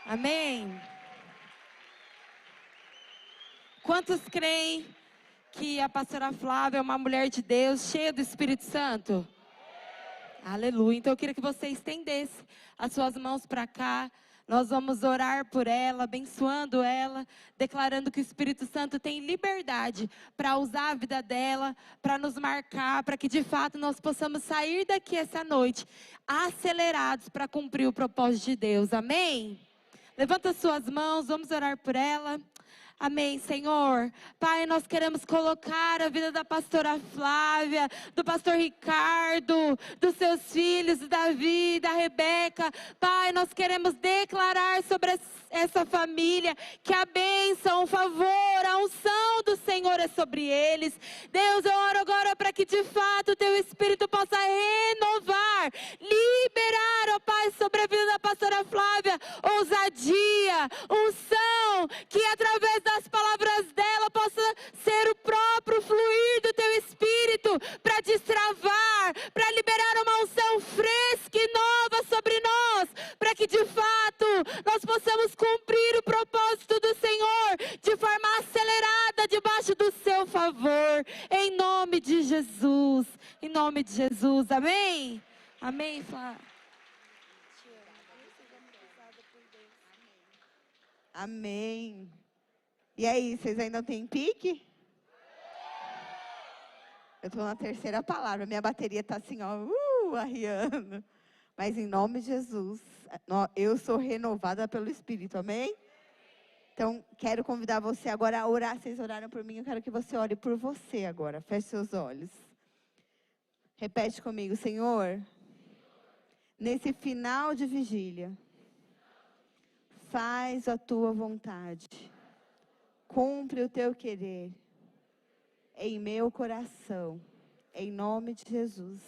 Amém? Quantos creem que a pastora Flávia é uma mulher de Deus, cheia do Espírito Santo? Aleluia. Então eu queria que você estendesse as suas mãos para cá. Nós vamos orar por ela, abençoando ela, declarando que o Espírito Santo tem liberdade para usar a vida dela, para nos marcar, para que de fato nós possamos sair daqui essa noite acelerados para cumprir o propósito de Deus. Amém? Levanta as suas mãos, vamos orar por ela. Amém, Senhor. Pai, nós queremos colocar a vida da pastora Flávia, do pastor Ricardo, dos seus filhos, Davi, da Rebeca. Pai, nós queremos declarar sobre essa família que a bênção, o favor, a unção do Senhor é sobre eles. Deus, eu oro agora para que de fato o teu Espírito possa renovar, liberar, ó Pai, sobre a vida da pastora Flávia, ousadia, unção, que através das palavras dela possa ser o próprio fluir do teu Espírito para destravar, para liberar uma unção fresca e nova sobre nós, para que de fato nós possamos cumprir o propósito do Senhor de forma acelerada debaixo do seu favor, em nome de Jesus, amém? Amém, Flávia. Amém. E aí, vocês ainda têm pique? Eu estou na terceira palavra, minha bateria está assim, ó, arriando. Mas em nome de Jesus, eu sou renovada pelo Espírito, amém? Então, quero convidar você agora a orar. Vocês oraram por mim, eu quero que você ore por você agora. Feche seus olhos. Repete comigo, Senhor, nesse final de vigília, faz a tua vontade. Cumpre o teu querer em meu coração, em nome de Jesus.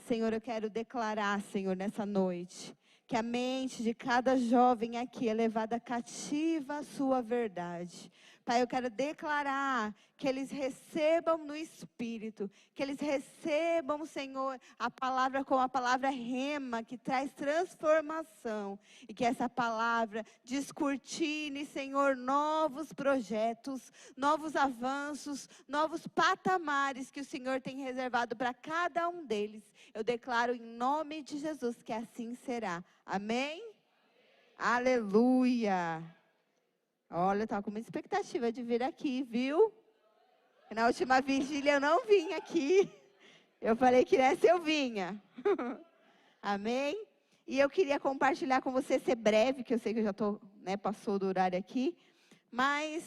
Senhor, eu quero declarar, Senhor, nessa noite, que a mente de cada jovem aqui é levada cativa à sua verdade. Pai, eu quero declarar que eles recebam no Espírito, que eles recebam, Senhor, a palavra como a palavra rema, que traz transformação. E que essa palavra descortine, Senhor, novos projetos, novos avanços, novos patamares que o Senhor tem reservado para cada um deles. Eu declaro em nome de Jesus que assim será. Amém? Aleluia! Olha, eu estava com muita expectativa de vir aqui, viu? Na última vigília eu não vim aqui. Eu falei que nessa eu vinha. Amém? E eu queria compartilhar com você, ser breve, que eu sei que eu já estou, passou do horário aqui. Mas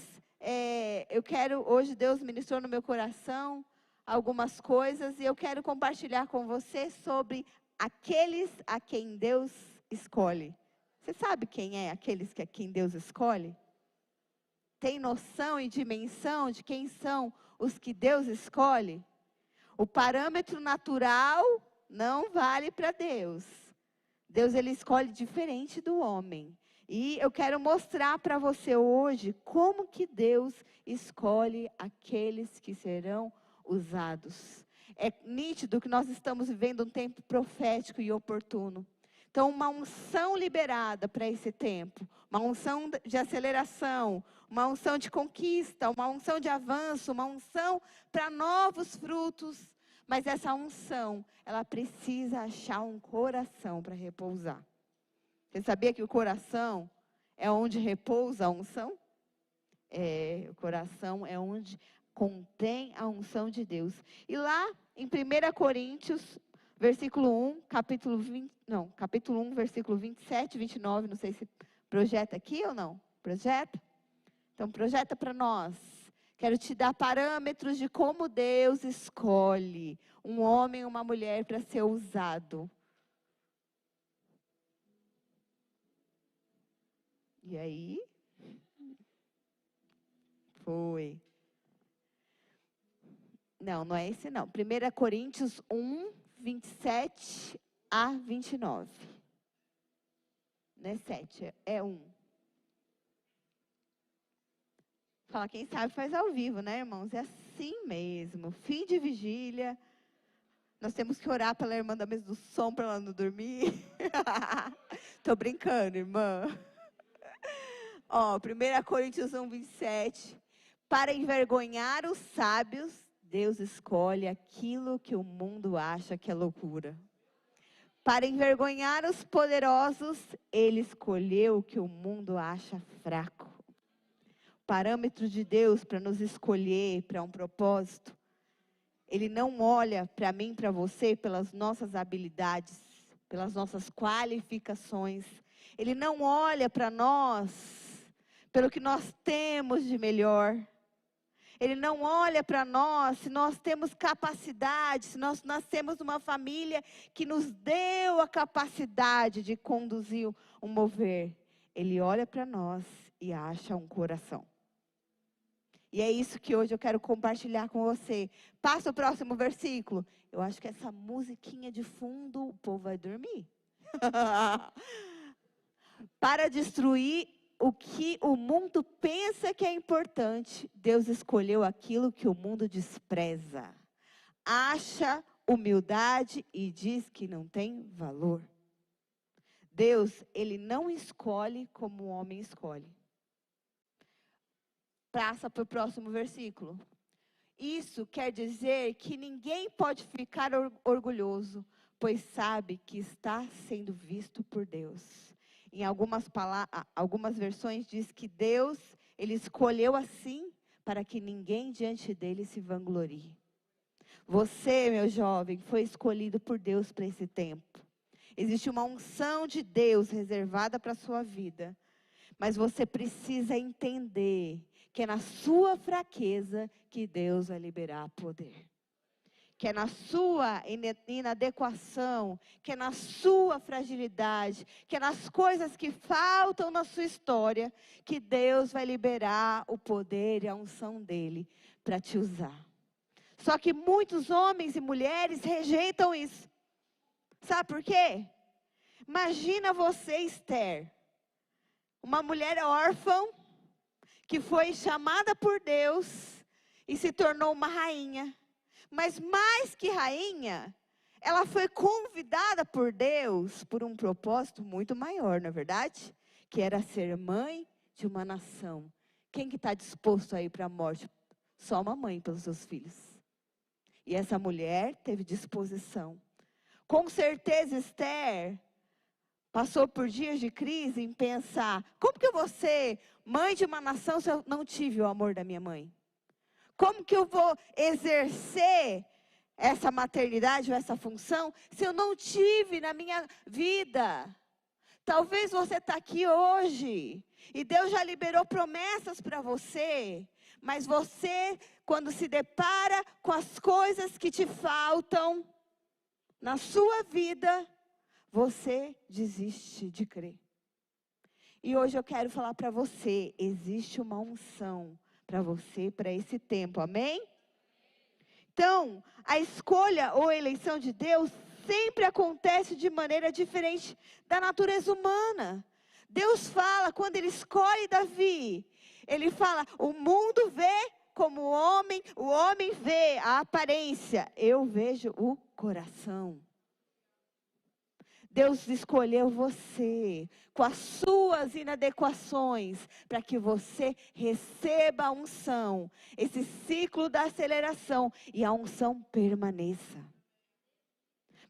eu quero, hoje Deus ministrou no meu coração algumas coisas. E eu quero compartilhar com você sobre aqueles a quem Deus escolhe. Você sabe quem é aqueles que a quem Deus escolhe? Tem noção e dimensão de quem são os que Deus escolhe? O parâmetro natural não vale para Deus. Deus, ele escolhe diferente do homem. E eu quero mostrar para você hoje como que Deus escolhe aqueles que serão usados. É nítido que nós estamos vivendo um tempo profético e oportuno. Então, uma unção liberada para esse tempo, uma unção de aceleração, uma unção de conquista, uma unção de avanço, uma unção para novos frutos. Mas essa unção, ela precisa achar um coração para repousar. Você sabia que o coração é onde repousa a unção? O coração é onde contém a unção de Deus. E lá em 1 Coríntios, versículo 1, capítulo 1, versículo 27 e 29, não sei se projeta aqui ou não. Projeta? Então projeta para nós. Quero te dar parâmetros de como Deus escolhe um homem e uma mulher para ser usado. E aí? Foi. Não é esse não. 1 Coríntios 1, 27 a 29. Não é 7, é 1. Fala, quem sabe faz ao vivo, né, irmãos? É assim mesmo. Fim de vigília. Nós temos que orar pela irmã da mesa do som para ela não dormir. Tô brincando, irmã. Ó, 1 Coríntios 1, 27. Para envergonhar os sábios, Deus escolhe aquilo que o mundo acha que é loucura. Para envergonhar os poderosos, Ele escolheu o que o mundo acha fraco. O parâmetro de Deus para nos escolher para um propósito, Ele não olha para mim, para você, pelas nossas habilidades, pelas nossas qualificações. Ele não olha para nós pelo que nós temos de melhor. Ele não olha para nós se nós temos capacidade, se nós nascemos numa família que nos deu a capacidade de conduzir um mover. Ele olha para nós e acha um coração. E é isso que hoje eu quero compartilhar com você. Passa o próximo versículo. Eu acho que essa musiquinha de fundo, o povo vai dormir. Para destruir o que o mundo pensa que é importante, Deus escolheu aquilo que o mundo despreza. Acha humildade e diz que não tem valor. Deus, Ele não escolhe como o homem escolhe. Passa para o próximo versículo. Isso quer dizer que ninguém pode ficar orgulhoso, pois sabe que está sendo visto por Deus. Em algumas versões diz que Deus, Ele escolheu assim para que ninguém diante dele se vanglorie. Você, meu jovem, foi escolhido por Deus para esse tempo. Existe uma unção de Deus reservada para a sua vida. Mas você precisa entender que é na sua fraqueza que Deus vai liberar poder. Que é na sua inadequação, que é na sua fragilidade, que é nas coisas que faltam na sua história, que Deus vai liberar o poder e a unção dEle para te usar. Só que muitos homens e mulheres rejeitam isso. Sabe por quê? Imagina você, Esther, uma mulher órfã, que foi chamada por Deus e se tornou uma rainha. Mas mais que rainha, ela foi convidada por Deus por um propósito muito maior, não é verdade? Que era ser mãe de uma nação. Quem que está disposto a ir para a morte? Só uma mãe pelos seus filhos. E essa mulher teve disposição. Com certeza, Esther passou por dias de crise em pensar, como que eu vou ser mãe de uma nação se eu não tive o amor da minha mãe? Como que eu vou exercer essa maternidade ou essa função se eu não tive na minha vida? Talvez você está aqui hoje e Deus já liberou promessas para você, mas você, quando se depara com as coisas que te faltam na sua vida, você desiste de crer. E hoje eu quero falar para você, existe uma unção para você, para esse tempo, amém? Então, a escolha ou a eleição de Deus sempre acontece de maneira diferente da natureza humana. Deus fala, quando Ele escolhe Davi, Ele fala, o mundo vê como o homem vê a aparência, eu vejo o coração. Deus escolheu você, com as suas inadequações, para que você receba a unção, esse ciclo da aceleração, e a unção permaneça.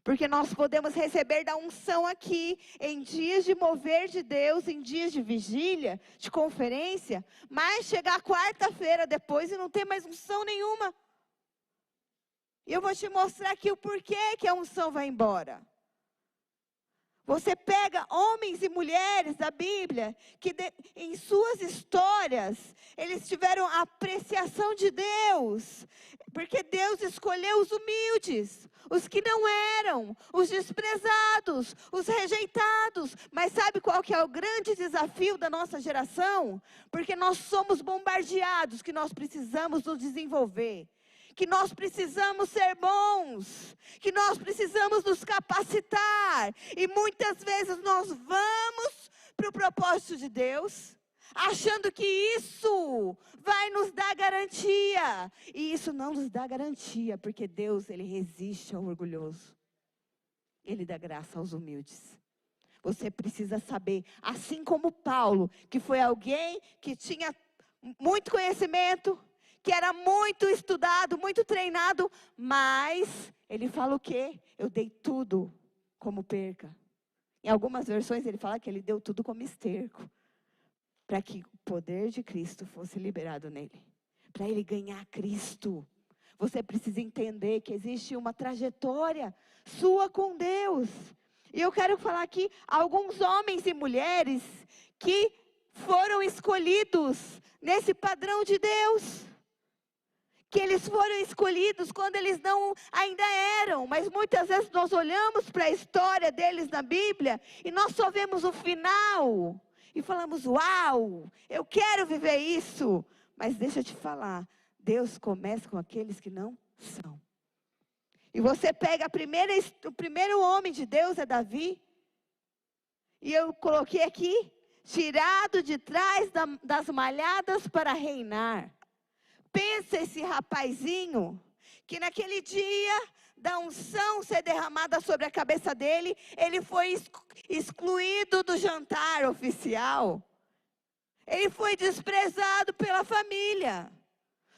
Porque nós podemos receber da unção aqui, em dias de mover de Deus, em dias de vigília, de conferência, mas chegar quarta-feira depois e não ter mais unção nenhuma. E eu vou te mostrar aqui o porquê que a unção vai embora. Você pega homens e mulheres da Bíblia, que em suas histórias, eles tiveram a apreciação de Deus. Porque Deus escolheu os humildes, os que não eram, os desprezados, os rejeitados. Mas sabe qual que é o grande desafio da nossa geração? Porque nós somos bombardeados, que nós precisamos nos desenvolver. Que nós precisamos ser bons, que nós precisamos nos capacitar, e muitas vezes nós vamos para o propósito de Deus, achando que isso vai nos dar garantia. E isso não nos dá garantia, porque Deus, Ele resiste ao orgulhoso. Ele dá graça aos humildes. Você precisa saber, assim como Paulo, que foi alguém que tinha muito conhecimento, que era muito estudado, muito treinado, mas ele fala o quê? Eu dei tudo como perca. Em algumas versões ele fala que ele deu tudo como esterco, para que o poder de Cristo fosse liberado nele, para ele ganhar Cristo. Você precisa entender que existe uma trajetória sua com Deus. E eu quero falar aqui alguns homens e mulheres que foram escolhidos nesse padrão de Deus. Que eles foram escolhidos quando eles não ainda eram. Mas muitas vezes nós olhamos para a história deles na Bíblia e nós só vemos o final. E falamos, uau, eu quero viver isso. Mas deixa eu te falar, Deus começa com aqueles que não são. E você pega o primeiro homem de Deus é Davi. E eu coloquei aqui, tirado de trás das malhadas para reinar. Pensa esse rapazinho, que naquele dia da unção ser derramada sobre a cabeça dele, ele foi excluído do jantar oficial. Ele foi desprezado pela família.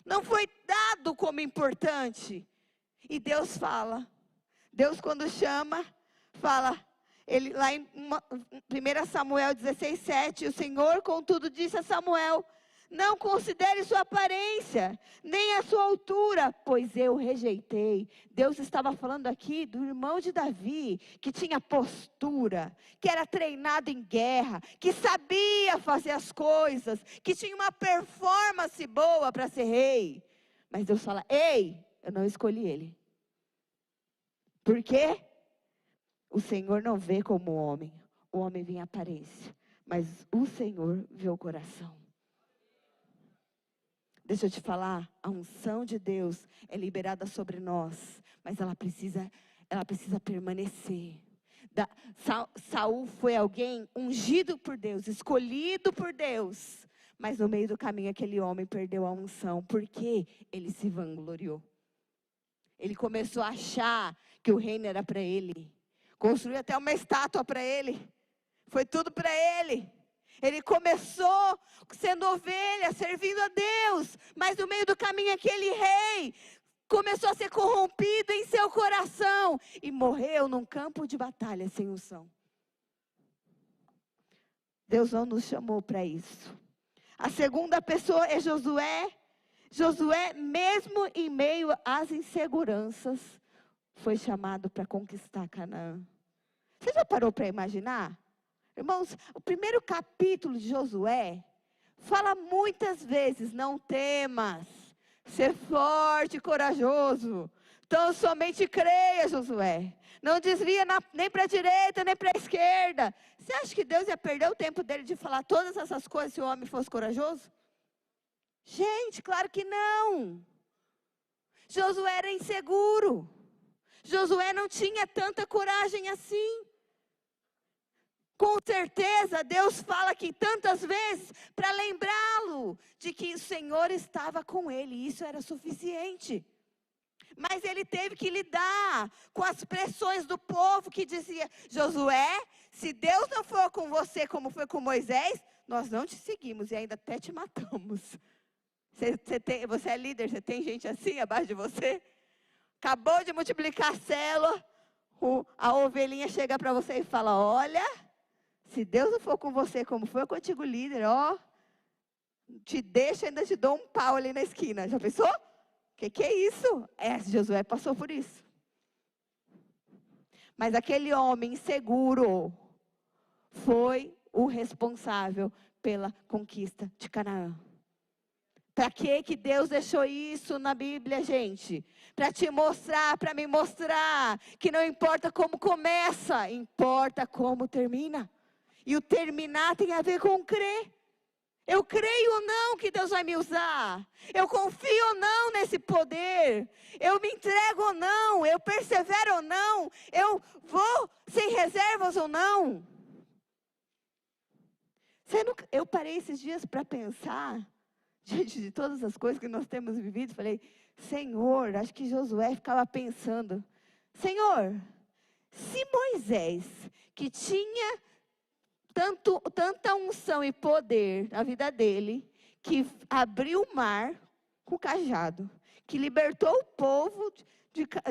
Não foi dado como importante. E Deus fala. Deus quando chama, fala. Ele, lá em 1 Samuel 16:7, o Senhor contudo disse a Samuel, não considere sua aparência, nem a sua altura, pois eu rejeitei. Deus estava falando aqui do irmão de Davi, que tinha postura, que era treinado em guerra, que sabia fazer as coisas, que tinha uma performance boa para ser rei. Mas Deus fala, ei, eu não escolhi ele. Por quê? O Senhor não vê como o homem vê em aparência, mas o Senhor vê o coração. Deixa eu te falar, a unção de Deus é liberada sobre nós, mas ela precisa permanecer. Saul foi alguém ungido por Deus, escolhido por Deus, mas no meio do caminho aquele homem perdeu a unção, porque ele se vangloriou. Ele começou a achar que o reino era para ele, construiu até uma estátua para ele, foi tudo para ele. Ele começou sendo ovelha, servindo a Deus, mas no meio do caminho aquele rei começou a ser corrompido em seu coração e morreu num campo de batalha sem unção. Deus não nos chamou para isso. A segunda pessoa é Josué. Josué, mesmo em meio às inseguranças, foi chamado para conquistar Canaã. Você já parou para imaginar? Irmãos, o primeiro capítulo de Josué fala muitas vezes, não temas, ser forte e corajoso, então somente creia, Josué. Não desvia nem para a direita, nem para a esquerda. Você acha que Deus ia perder o tempo dele de falar todas essas coisas se o homem fosse corajoso? Gente, claro que não. Josué era inseguro. Josué não tinha tanta coragem assim. Com certeza, Deus fala aqui tantas vezes para lembrá-lo de que o Senhor estava com ele, e isso era suficiente. Mas ele teve que lidar com as pressões do povo que dizia, Josué, se Deus não for com você como foi com Moisés, nós não te seguimos e ainda até te matamos. Você é líder, você tem gente assim abaixo de você? Acabou de multiplicar a célula, a ovelhinha chega para você e fala, olha, se Deus não for com você como foi contigo líder, ó, te deixo, ainda te dou um pau ali na esquina. Já pensou? Que é isso? Josué passou por isso. Mas aquele homem inseguro foi o responsável pela conquista de Canaã. Para que Deus deixou isso na Bíblia, gente? Para te mostrar, para me mostrar, que não importa como começa, importa como termina. E o terminar tem a ver com crer. Eu creio ou não que Deus vai me usar. Eu confio ou não nesse poder. Eu me entrego ou não. Eu persevero ou não. Eu vou sem reservas ou não. Eu parei esses dias para pensar, diante de todas as coisas que nós temos vivido, falei, Senhor, acho que Josué ficava pensando, Senhor, se Moisés, que tinha tanta unção e poder na vida dele, que abriu o mar com o cajado, que libertou o povo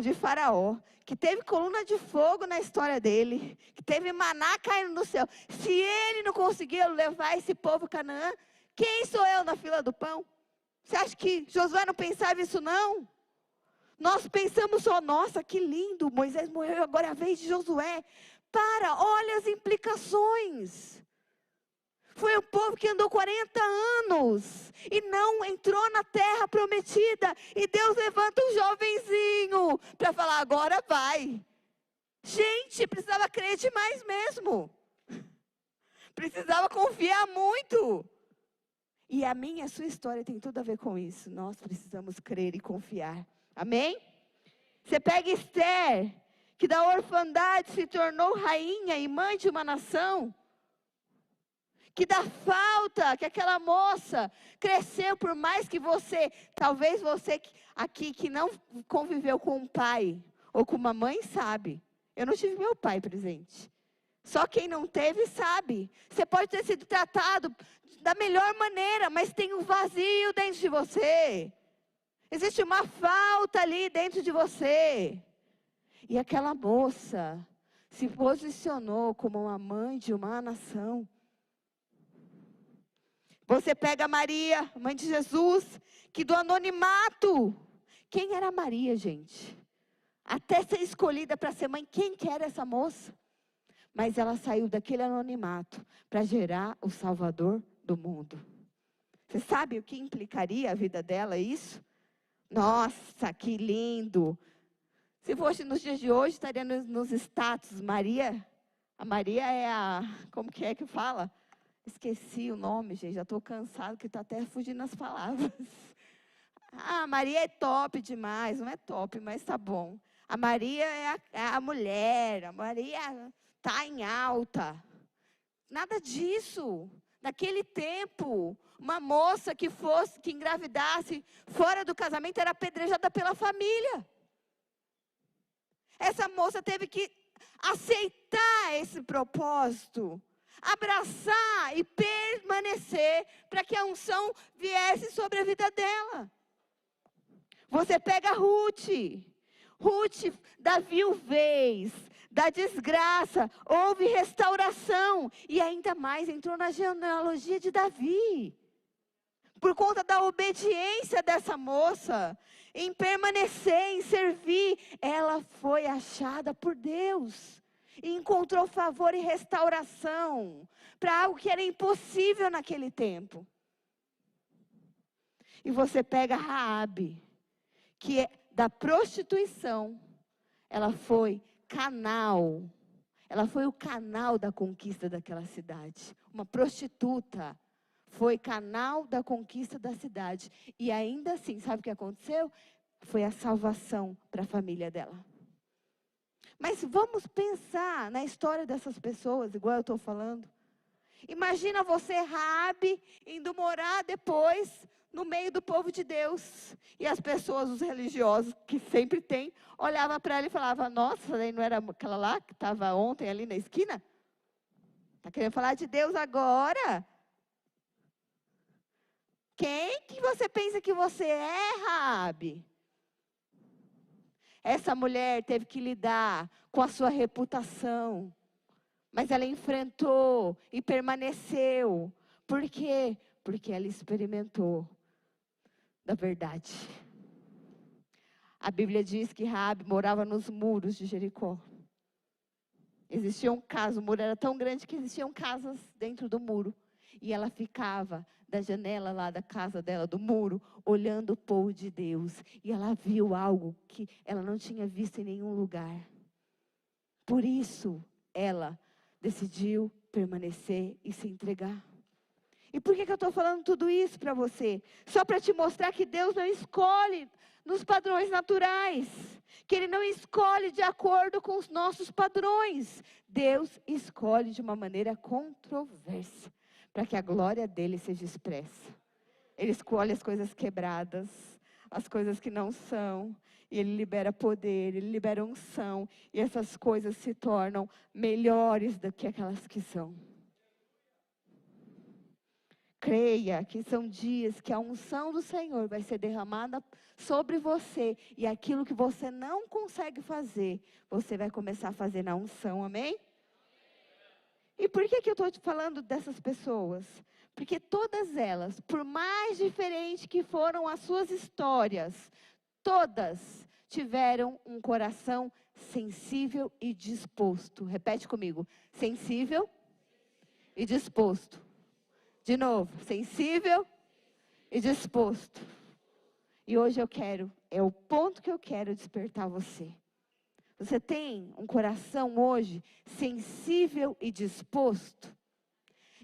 de Faraó, que teve coluna de fogo na história dele, que teve maná caindo do céu. Se ele não conseguiu levar esse povo a Canaã, quem sou eu na fila do pão? Você acha que Josué não pensava isso não? Nós pensamos só, nossa, que lindo, Moisés morreu, agora é a vez de Josué. Olha as implicações. Foi um povo que andou 40 anos e não entrou na terra prometida. E Deus levanta um jovenzinho para falar, agora vai. Gente, precisava crer demais mesmo. Precisava confiar muito. E a minha e a sua história tem tudo a ver com isso. Nós precisamos crer e confiar. Amém? Você pega Esther, que da orfandade se tornou rainha e mãe de uma nação. Que da falta que aquela moça cresceu, por mais que você, talvez você aqui que não conviveu com um pai ou com uma mãe sabe. Eu não tive meu pai presente. Só quem não teve sabe. Você pode ter sido tratado da melhor maneira, mas tem um vazio dentro de você. Existe uma falta ali dentro de você. E aquela moça se posicionou como uma mãe de uma nação. Você pega Maria, mãe de Jesus, que do anonimato. Quem era Maria, gente? Até ser escolhida para ser mãe, quem que era essa moça? Mas ela saiu daquele anonimato para gerar o Salvador do mundo. Você sabe o que implicaria a vida dela isso? Nossa, que lindo! Se fosse nos dias de hoje, estaria nos status. A Maria é como que fala? Esqueci o nome, gente, já estou cansado, que está até fugindo as palavras. Maria é top demais, não é top, mas tá bom. A Maria é a mulher, a Maria está em alta. Nada disso. Naquele tempo, uma moça que engravidasse fora do casamento era apedrejada pela família. Essa moça teve que aceitar esse propósito, abraçar e permanecer para que a unção viesse sobre a vida dela. Você pega Ruth, da viuvez, da desgraça, houve restauração e ainda mais entrou na genealogia de Davi. Por conta da obediência dessa moça, em permanecer, em servir, ela foi achada por Deus. E encontrou favor e restauração para algo que era impossível naquele tempo. E você pega Raabe, que é da prostituição, ela foi canal. Ela foi o canal da conquista daquela cidade. Uma prostituta foi canal da conquista da cidade. E ainda assim, sabe o que aconteceu? Foi a salvação para a família dela. Mas vamos pensar na história dessas pessoas, igual eu estou falando. Imagina você, Raabe, indo morar depois no meio do povo de Deus. E as pessoas, os religiosos, que sempre tem, olhavam para ela e falavam, nossa, não era aquela lá que estava ontem ali na esquina? Está querendo falar de Deus agora? Quem que você pensa que você é, Raabe? Essa mulher teve que lidar com a sua reputação. Mas ela enfrentou e permaneceu. Por quê? Porque ela experimentou da verdade. A Bíblia diz que Raabe morava nos muros de Jericó. Existia um caso, o muro era tão grande que existiam casas dentro do muro. E ela ficava da janela lá da casa dela, do muro, olhando o povo de Deus. E ela viu algo que ela não tinha visto em nenhum lugar. Por isso, ela decidiu permanecer e se entregar. E por que eu estou falando tudo isso para você? Só para te mostrar que Deus não escolhe nos padrões naturais. Que Ele não escolhe de acordo com os nossos padrões. Deus escolhe de uma maneira controversa. para que a glória dele seja expressa. Ele escolhe as coisas quebradas, as coisas que não são, e ele libera poder, ele libera unção, e essas coisas se tornam melhores do que aquelas que são. Creia que são dias que a unção do Senhor vai ser derramada sobre você, e aquilo que você não consegue fazer, você vai começar a fazer na unção, amém? E por que eu estou te falando dessas pessoas? Porque todas elas, por mais diferentes que foram as suas histórias, todas tiveram um coração sensível e disposto. Repete comigo, sensível e disposto. De novo, sensível e disposto. E hoje é o ponto que eu quero despertar você. Você tem um coração hoje sensível e disposto?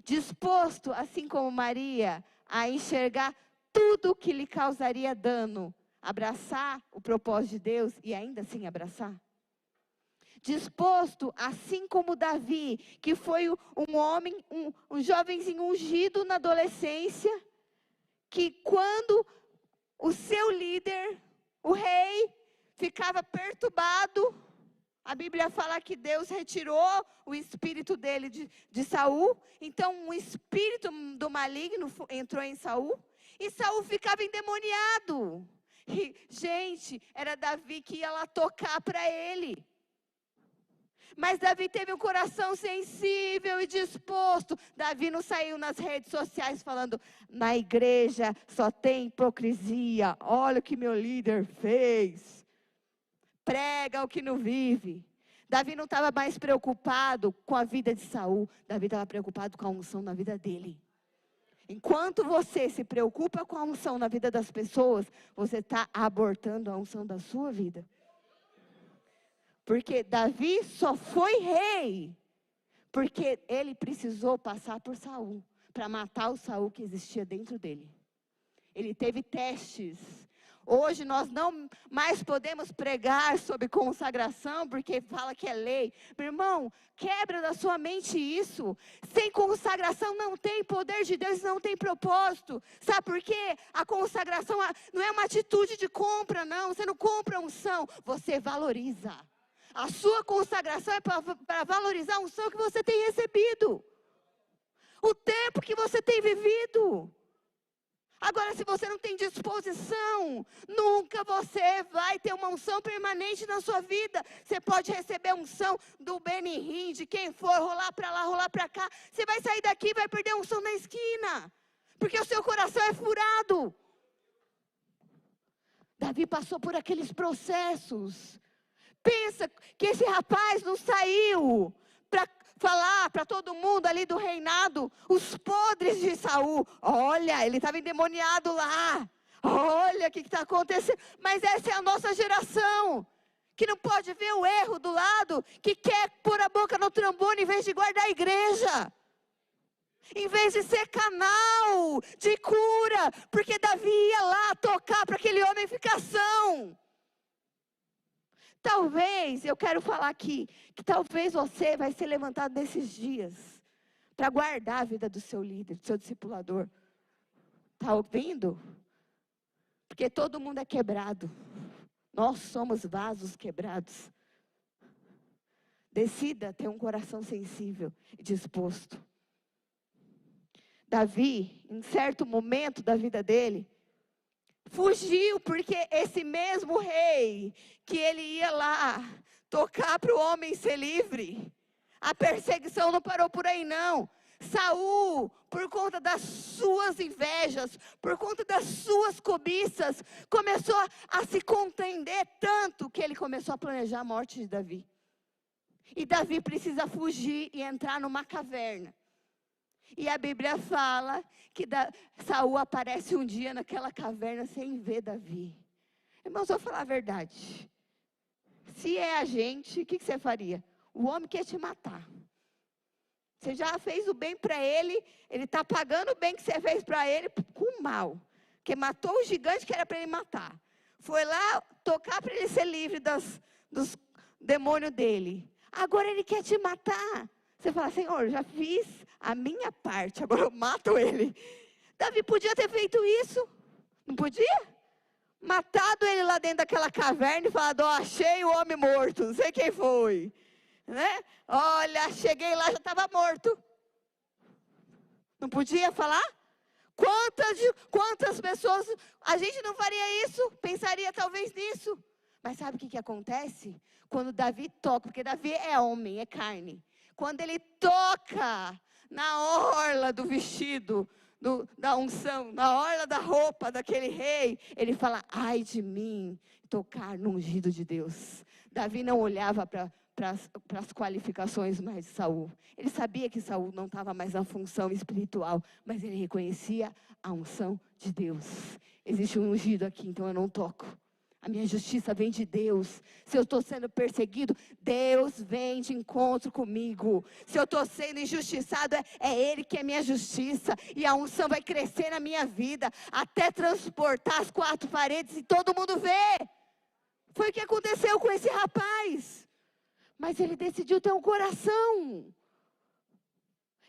Disposto, assim como Maria, a enxergar tudo que lhe causaria dano, abraçar o propósito de Deus e ainda assim abraçar? Disposto, assim como Davi, que foi um homem, um jovenzinho ungido na adolescência, que quando o seu líder, o rei, ficava perturbado, a Bíblia fala que Deus retirou o espírito dele de Saul. Então um espírito do maligno entrou em Saul. E Saul ficava endemoniado. E, gente, era Davi que ia lá tocar para ele. Mas Davi teve um coração sensível e disposto. Davi não saiu nas redes sociais falando, na igreja só tem hipocrisia. Olha o que meu líder fez. Prega o que não vive. Davi não estava mais preocupado com a vida de Saul. Davi estava preocupado com a unção na vida dele. Enquanto você se preocupa com a unção na vida das pessoas, você está abortando a unção da sua vida. Porque Davi só foi rei porque ele precisou passar por Saul para matar o Saul que existia dentro dele. Ele teve testes. Hoje nós não mais podemos pregar sobre consagração, porque fala que é lei. Meu irmão, quebra da sua mente isso. Sem consagração não tem poder de Deus, não tem propósito. Sabe por quê? A consagração não é uma atitude de compra, não. Você não compra unção, você valoriza. A sua consagração é para valorizar a unção que você tem recebido. O tempo que você tem vivido. Agora, se você não tem disposição, nunca você vai ter uma unção permanente na sua vida. Você pode receber unção do Benihim, de quem for, rolar para lá, rolar para cá. Você vai sair daqui e vai perder a unção na esquina. Porque o seu coração é furado. Davi passou por aqueles processos. Pensa que esse rapaz não saiu para falar para todo mundo ali do reinado, os podres de Saul. Olha, ele estava endemoniado lá. Olha o que está acontecendo. Mas essa é a nossa geração, que não pode ver o erro do lado, que quer pôr a boca no trombone em vez de guardar a igreja. Em vez de ser canal de cura, porque Davi ia lá tocar para aquele homem ficar são. Talvez, eu quero falar aqui, que talvez você vai ser levantado nesses dias para guardar a vida do seu líder, do seu discipulador. Está ouvindo? Porque todo mundo é quebrado. Nós somos vasos quebrados. Decida ter um coração sensível e disposto. Davi, em certo momento da vida dele, fugiu, porque esse mesmo rei, que ele ia lá tocar para o homem ser livre, a perseguição não parou por aí não. Saul, por conta das suas invejas, por conta das suas cobiças, começou a se contender tanto, que ele começou a planejar a morte de Davi. E Davi precisa fugir e entrar numa caverna. E a Bíblia fala que Saul aparece um dia naquela caverna sem ver Davi. Irmãos, eu vou falar a verdade. Se é a gente, o que você faria? O homem quer te matar. Você já fez o bem para ele, ele está pagando o bem que você fez para ele com o mal. Porque matou o gigante que era para ele matar. Foi lá tocar para ele ser livre dos demônios dele. Agora ele quer te matar. Você fala, Senhor, já fiz a minha parte, agora eu mato ele. Davi podia ter feito isso, não podia? Matado ele lá dentro daquela caverna e falado, ó, achei o homem morto, não sei quem foi. Né? Olha, cheguei lá, já estava morto. Não podia falar? Quantas pessoas, a gente não faria isso, pensaria talvez nisso. Mas sabe o que acontece? Quando Davi toca, porque Davi é homem, é carne. Quando ele toca na orla do vestido, da unção, na orla da roupa daquele rei, ele fala, ai de mim, tocar no ungido de Deus. Davi não olhava para as qualificações mais de Saul. Ele sabia que Saul não estava mais na função espiritual, mas ele reconhecia a unção de Deus. Existe um ungido aqui, então eu não toco. A minha justiça vem de Deus. Se eu estou sendo perseguido, Deus vem de encontro comigo. Se eu estou sendo injustiçado, é Ele que é minha justiça. E a unção vai crescer na minha vida, até transportar as 4 paredes e todo mundo vê. Foi o que aconteceu com esse rapaz. Mas ele decidiu ter um coração.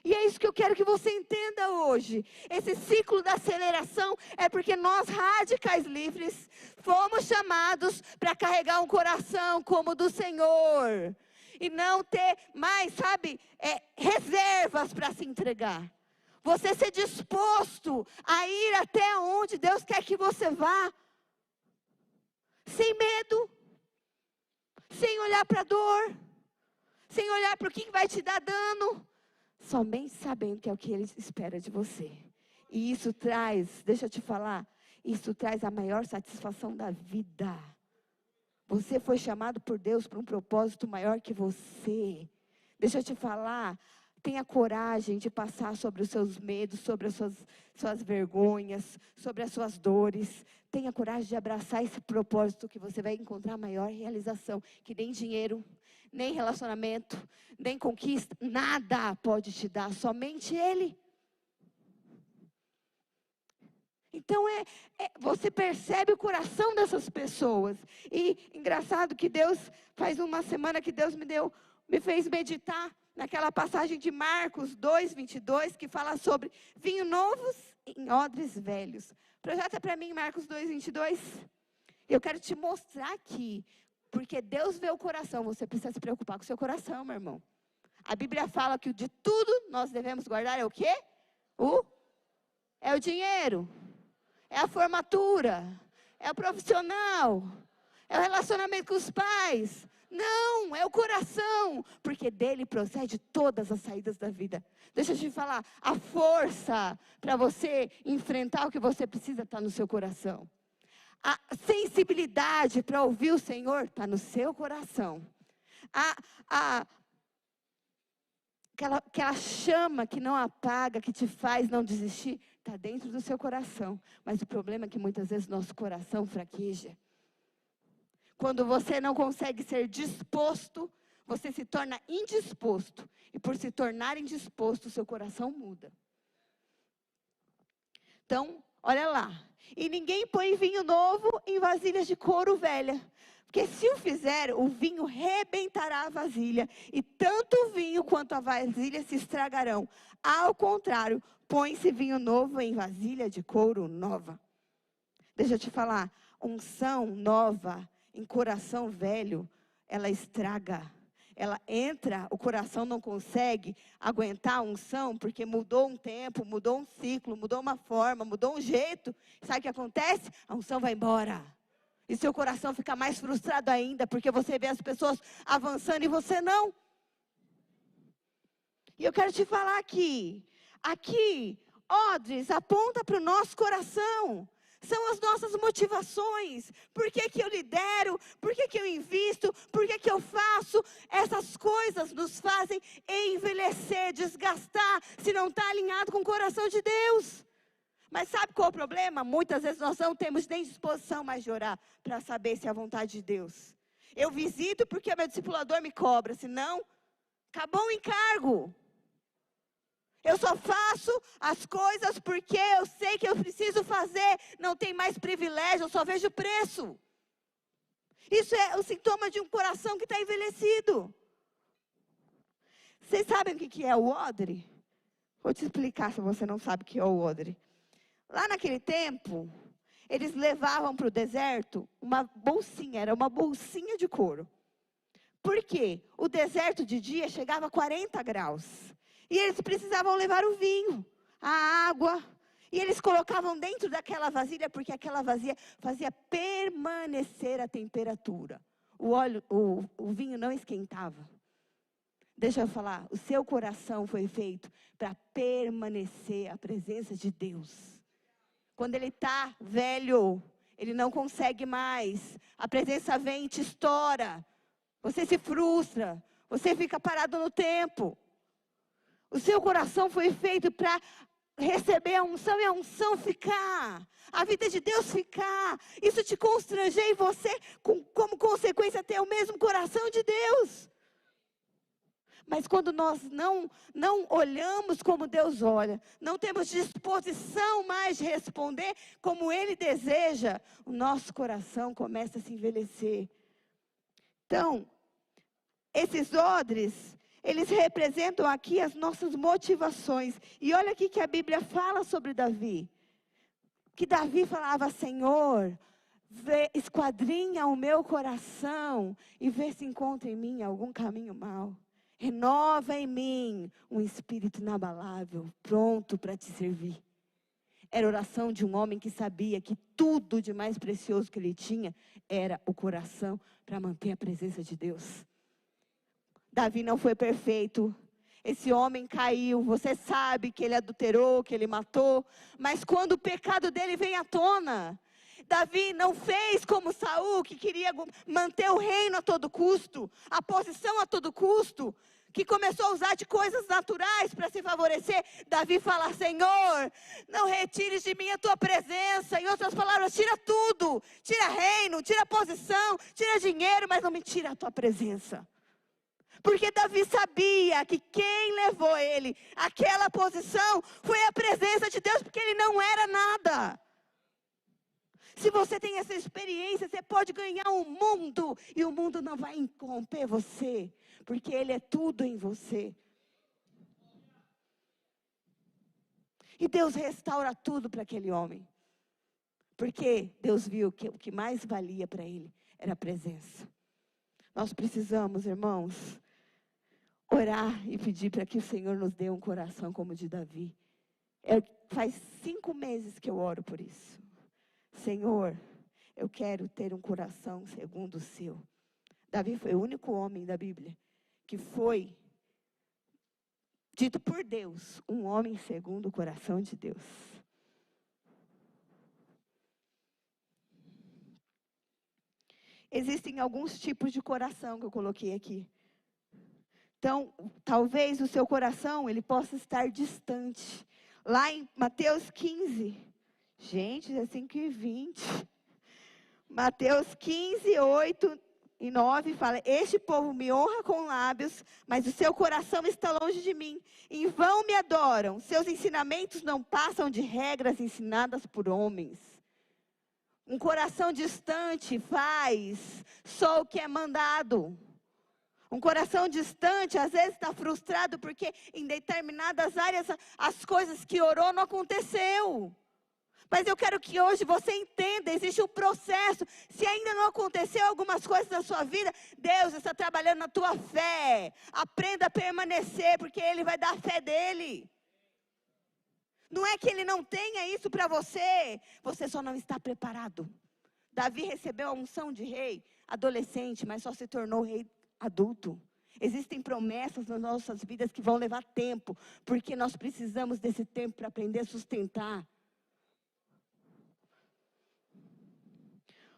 E é isso que eu quero que você entenda hoje. Esse ciclo da aceleração é porque nós, radicais livres, fomos chamados para carregar um coração como o do Senhor. E não ter mais, reservas para se entregar. Você ser disposto a ir até onde Deus quer que você vá. Sem medo. Sem olhar para a dor. Sem olhar para o que vai te dar dano. Somente sabendo que é o que Ele espera de você. E isso traz, deixa eu te falar, isso traz a maior satisfação da vida. Você foi chamado por Deus para um propósito maior que você. Deixa eu te falar, tenha coragem de passar sobre os seus medos, sobre as suas vergonhas, sobre as suas dores. Tenha coragem de abraçar esse propósito que você vai encontrar maior realização, que nem dinheiro, nem relacionamento, nem conquista, nada pode te dar, somente Ele. Então você percebe o coração dessas pessoas. E engraçado que Deus, faz uma semana que Deus me fez meditar naquela passagem de Marcos 2:22, que fala sobre vinho novos em odres velhos. Projeta para mim Marcos 2:22. Eu quero te mostrar aqui. Porque Deus vê o coração, você precisa se preocupar com o seu coração, meu irmão. A Bíblia fala que de tudo nós devemos guardar é o quê? É o dinheiro, é a formatura, é o profissional, é o relacionamento com os pais. Não, é o coração, porque dele procede todas as saídas da vida. Deixa eu te falar, a força para você enfrentar o que você precisa está no seu coração. A sensibilidade para ouvir o Senhor está no seu coração. Aquela chama que não apaga, que te faz não desistir, está dentro do seu coração. Mas o problema é que muitas vezes nosso coração fraqueja. Quando você não consegue ser disposto, você se torna indisposto. E por se tornar indisposto, o seu coração muda. Então, olha lá. E ninguém põe vinho novo em vasilhas de couro velha. Porque se o fizer, o vinho rebentará a vasilha. E tanto o vinho quanto a vasilha se estragarão. Ao contrário, põe-se vinho novo em vasilha de couro nova. Deixa eu te falar. Unção nova em coração velho, ela estraga. Ela entra, o coração não consegue aguentar a unção, porque mudou um tempo, mudou um ciclo, mudou uma forma, mudou um jeito. Sabe o que acontece? A unção vai embora. E seu coração fica mais frustrado ainda, porque você vê as pessoas avançando e você não. E eu quero te falar aqui, odres aponta para o nosso coração. São as nossas motivações. Por que eu lidero? Por que eu invisto? Por que eu faço? Essas coisas nos fazem envelhecer, desgastar, se não está alinhado com o coração de Deus. Mas sabe qual é o problema? Muitas vezes nós não temos nem disposição mais de orar para saber se é a vontade de Deus. Eu visito porque meu discipulador me cobra, senão acabou o encargo. Eu só faço as coisas porque eu sei que eu preciso fazer. Não tem mais privilégio, eu só vejo preço. Isso é o sintoma de um coração que está envelhecido. Vocês sabem o que é o odre? Vou te explicar se você não sabe o que é o odre. Lá naquele tempo, eles levavam para o deserto uma bolsinha, era uma bolsinha de couro. Por quê? O deserto de dia chegava a 40 graus. E eles precisavam levar o vinho, a água. E eles colocavam dentro daquela vasilha, porque aquela vasilha fazia permanecer a temperatura. O vinho não esquentava. Deixa eu falar, o seu coração foi feito para permanecer a presença de Deus. Quando ele está velho, ele não consegue mais. A presença vem e te estoura. Você se frustra. Você fica parado no tempo. O seu coração foi feito para receber a unção e a unção ficar. A vida de Deus ficar. Isso te constranger em você, como consequência, ter o mesmo coração de Deus. Mas quando nós não olhamos como Deus olha, não temos disposição mais de responder como Ele deseja, o nosso coração começa a se envelhecer. Então, esses odres, eles representam aqui as nossas motivações. E olha aqui que a Bíblia fala sobre Davi. Que Davi falava, Senhor, esquadrinha o meu coração e vê se encontra em mim algum caminho mau. Renova em mim um espírito inabalável, pronto para te servir. Era a oração de um homem que sabia que tudo de mais precioso que ele tinha era o coração para manter a presença de Deus. Davi não foi perfeito. Esse homem caiu. Você sabe que ele adulterou, que ele matou. Mas quando o pecado dele vem à tona, Davi não fez como Saul, que queria manter o reino a todo custo, a posição a todo custo, que começou a usar de coisas naturais para se favorecer. Davi fala, Senhor, não retires de mim a tua presença. Em outras palavras, tira tudo. Tira reino, tira posição, tira dinheiro, mas não me tira a tua presença. Porque Davi sabia que quem levou ele àquela posição foi a presença de Deus, porque ele não era nada. Se você tem essa experiência, você pode ganhar o mundo e o mundo não vai corromper você, porque Ele é tudo em você. E Deus restaura tudo para aquele homem, porque Deus viu que o que mais valia para ele era a presença. Nós precisamos, irmãos, orar e pedir para que o Senhor nos dê um coração como o de Davi. Faz 5 meses que eu oro por isso. Senhor, eu quero ter um coração segundo o seu. Davi foi o único homem da Bíblia que foi dito por Deus, um homem segundo o coração de Deus. Existem alguns tipos de coração que eu coloquei aqui. Então, talvez o seu coração, ele possa estar distante. Lá em Mateus 15, gente, é 5:20. Mateus 15, 8 e 9 fala, este povo me honra com lábios, mas o seu coração está longe de mim. Em vão me adoram, seus ensinamentos não passam de regras ensinadas por homens. Um coração distante faz só o que é mandado. Um coração distante, às vezes está frustrado porque em determinadas áreas as coisas que orou não aconteceu. Mas eu quero que hoje você entenda, existe um processo. Se ainda não aconteceu algumas coisas na sua vida, Deus está trabalhando na tua fé. Aprenda a permanecer, porque Ele vai dar a fé dEle. Não é que Ele não tenha isso para você, você só não está preparado. Davi recebeu a unção de rei adolescente, mas só se tornou rei adulto. Existem promessas nas nossas vidas que vão levar tempo, porque nós precisamos desse tempo para aprender a sustentar.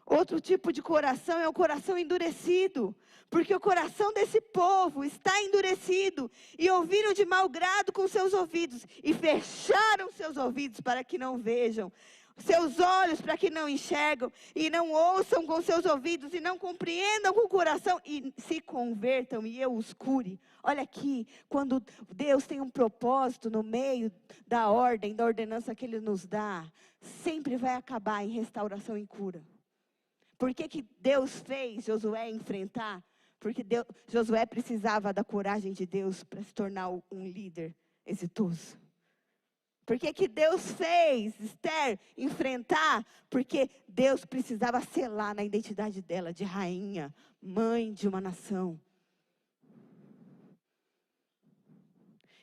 Outro tipo de coração é o coração endurecido, porque o coração desse povo está endurecido, e ouviram de mau grado com seus ouvidos, e fecharam seus ouvidos para que não vejam, seus olhos para que não enxergam, e não ouçam com seus ouvidos, e não compreendam com o coração, e se convertam, e eu os cure. Olha aqui, quando Deus tem um propósito no meio da ordem, da ordenança que Ele nos dá, sempre vai acabar em restauração e cura. Por que Deus fez Josué enfrentar Porque Josué precisava da coragem de Deus para se tornar um líder exitoso. Por que Deus fez Esther enfrentar? Porque Deus precisava selar na identidade dela de rainha, mãe de uma nação.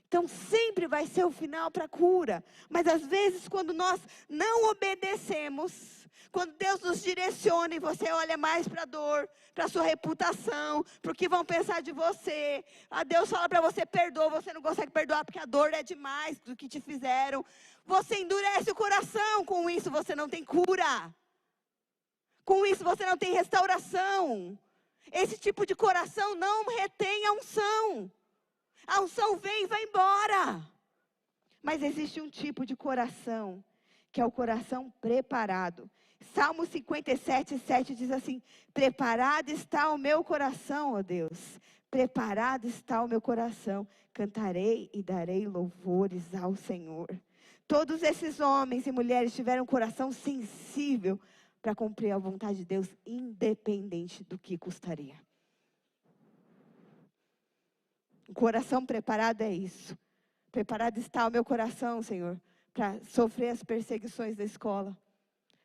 Então sempre vai ser o final para a cura. Mas às vezes quando nós não obedecemos, quando Deus nos direciona e você olha mais para a dor, para a sua reputação, para o que vão pensar de você. Deus fala para você, perdoa, você não consegue perdoar porque a dor é demais do que te fizeram. Você endurece o coração, com isso você não tem cura. Com isso você não tem restauração. Esse tipo de coração não retém a unção. A unção vem e vai embora. Mas existe um tipo de coração, que é o coração preparado. Salmo 57:7 diz assim: preparado está o meu coração, ó Deus. Preparado está o meu coração. Cantarei e darei louvores ao Senhor. Todos esses homens e mulheres tiveram um coração sensível para cumprir a vontade de Deus, independente do que custaria. O coração preparado é isso. Preparado está o meu coração, Senhor, para sofrer as perseguições da escola.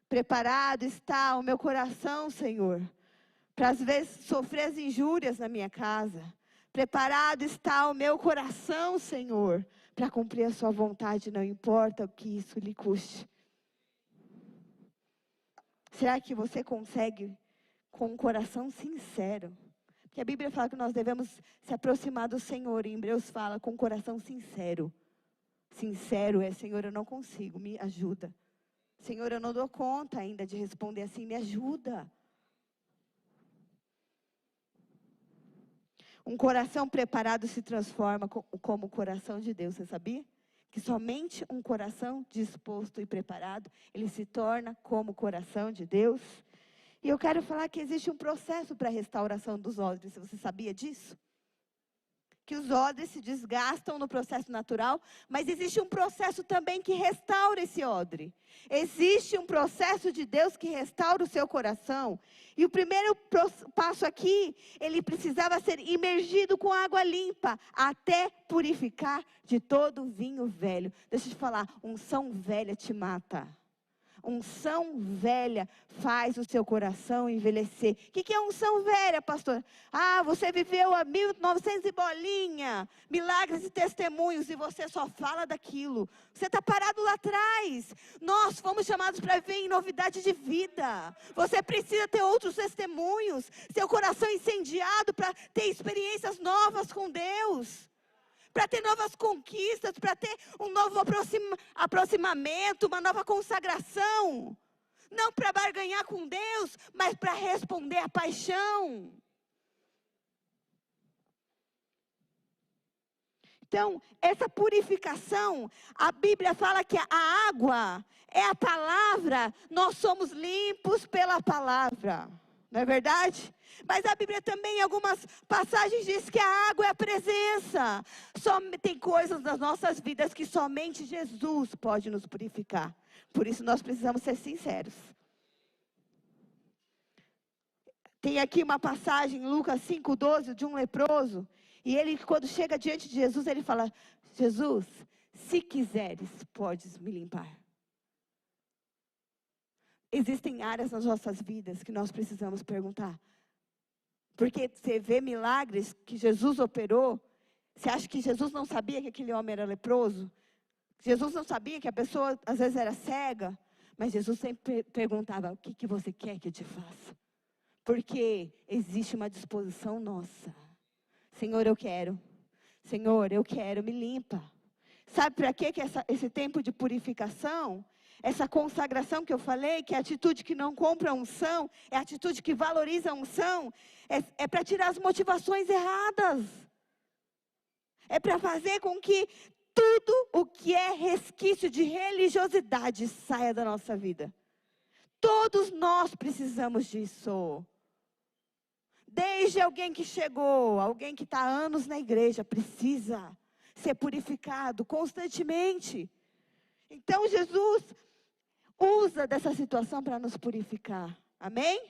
Preparado está o meu coração, Senhor, para às vezes sofrer as injúrias na minha casa. Preparado está o meu coração, Senhor, para cumprir a sua vontade, não importa o que isso lhe custe. Será que você consegue com um coração sincero? Porque a Bíblia fala que nós devemos se aproximar do Senhor. Em Hebreus fala com um coração sincero. Sincero é, Senhor, eu não consigo, me ajuda. Senhor, eu não dou conta ainda de responder assim, me ajuda. Um coração preparado se transforma como o coração de Deus, você sabia? Que somente um coração disposto e preparado, ele se torna como o coração de Deus. E eu quero falar que existe um processo para a restauração dos odres. Você sabia disso? Que os odres se desgastam no processo natural, mas existe um processo também que restaura esse odre. Existe um processo de Deus que restaura o seu coração. E o primeiro passo aqui, ele precisava ser imergido com água limpa, até purificar de todo o vinho velho. Deixa eu te falar, unção velha te mata. Unção velha faz o seu coração envelhecer. O que é unção velha, pastor? Você viveu a 1900 e bolinha, milagres e testemunhos, e você só fala daquilo. Você está parado lá atrás. Nós fomos chamados para viver em novidade de vida. Você precisa ter outros testemunhos. Seu coração incendiado para ter experiências novas com Deus. Para ter novas conquistas, para ter um novo aproximamento, uma nova consagração. Não para barganhar com Deus, mas para responder à paixão. Então, essa purificação, a Bíblia fala que a água é a palavra, nós somos limpos pela palavra. Não é verdade? Mas a Bíblia também, em algumas passagens, diz que a água é a presença. Tem coisas nas nossas vidas que somente Jesus pode nos purificar. Por isso nós precisamos ser sinceros. Tem aqui uma passagem, Lucas 5:12, de um leproso. E ele, quando chega diante de Jesus, ele fala: Jesus, se quiseres, podes me limpar. Existem áreas nas nossas vidas que nós precisamos perguntar. Porque você vê milagres que Jesus operou. Você acha que Jesus não sabia que aquele homem era leproso? Jesus não sabia que a pessoa às vezes era cega? Mas Jesus sempre perguntava: o que você quer que eu te faça? Porque existe uma disposição nossa. Senhor, eu quero. Senhor, eu quero, me limpa. Sabe para que esse tempo de purificação? Essa consagração que eu falei, que é a atitude que não compra a unção, é a atitude que valoriza a unção, é para tirar as motivações erradas. É para fazer com que tudo o que é resquício de religiosidade saia da nossa vida. Todos nós precisamos disso. Desde alguém que chegou, alguém que está há anos na igreja, precisa ser purificado constantemente. Então Jesus usa dessa situação para nos purificar. Amém?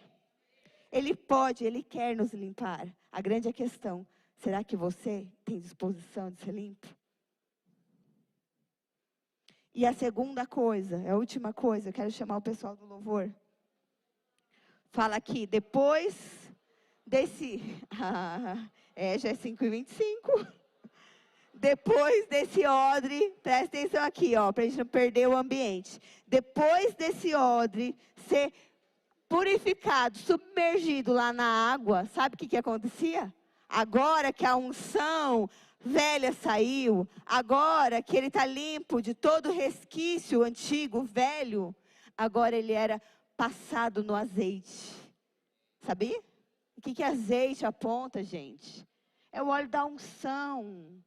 Ele pode, Ele quer nos limpar. A grande questão, será que você tem disposição de ser limpo? E a segunda coisa, a última coisa, eu quero chamar o pessoal do louvor. Fala aqui, depois desse... já é 5h25. Depois desse odre, presta atenção aqui, ó, para a gente não perder o ambiente. Depois desse odre ser purificado, submergido lá na água, sabe o que acontecia? Agora que a unção velha saiu, agora que ele está limpo de todo resquício antigo, velho, agora ele era passado no azeite. Sabia? O que azeite aponta, gente? É o óleo da unção.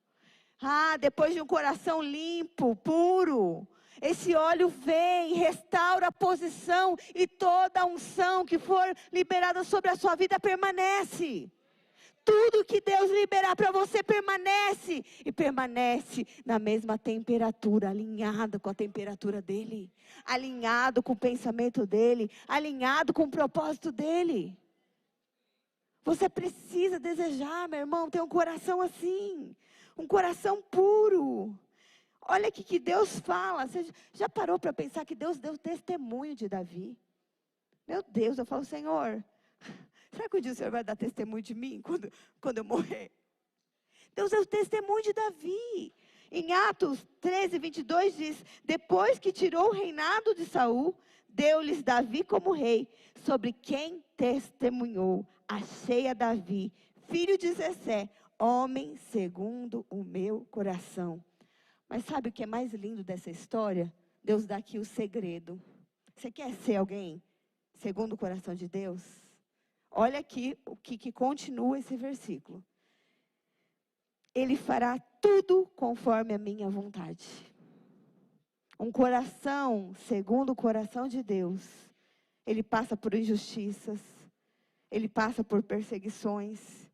Depois de um coração limpo, puro, esse óleo vem, restaura a posição e toda a unção que for liberada sobre a sua vida permanece. Tudo que Deus liberar para você permanece. E permanece na mesma temperatura, alinhado com a temperatura dEle. Alinhado com o pensamento dEle. Alinhado com o propósito dEle. Você precisa desejar, meu irmão, ter um coração assim. Um coração puro. Olha o que Deus fala. Você já parou para pensar que Deus deu testemunho de Davi? Meu Deus, eu falo, Senhor, será que um dia o Senhor vai dar testemunho de mim quando eu morrer? Deus deu testemunho de Davi. Em Atos 13:22 diz, depois que tirou o reinado de Saul, deu-lhes Davi como rei, sobre quem testemunhou. Achei a Davi, filho de Jessé, homem segundo o meu coração. Mas sabe o que é mais lindo dessa história? Deus dá aqui o segredo. Você quer ser alguém segundo o coração de Deus? Olha aqui o que continua esse versículo. Ele fará tudo conforme a minha vontade. Um coração segundo o coração de Deus, ele passa por injustiças, ele passa por perseguições,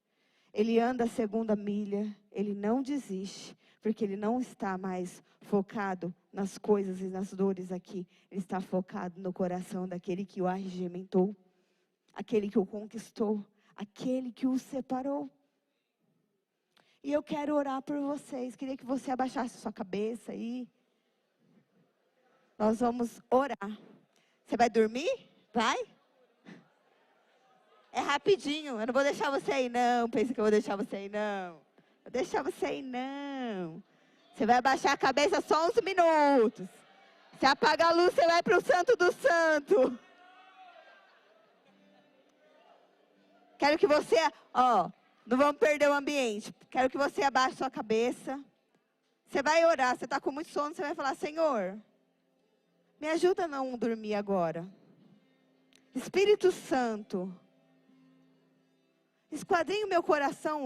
ele anda a segunda milha, ele não desiste, porque ele não está mais focado nas coisas e nas dores aqui. Ele está focado no coração daquele que o arregimentou, aquele que o conquistou, aquele que o separou. E eu quero orar por vocês. Queria que você abaixasse sua cabeça aí. Nós vamos orar. Você vai dormir? Vai? É rapidinho. Eu não vou deixar você aí, não. Pensa que eu vou deixar você aí, não. Vou deixar você aí, não. Você vai abaixar a cabeça só uns minutos. Se apagar a luz, você vai para o Santo do Santo. Quero que você, não vamos perder o ambiente. Quero que você abaixe sua cabeça. Você vai orar, você está com muito sono, você vai falar, Senhor, me ajuda a não dormir agora. Espírito Santo, esquadrinha o meu coração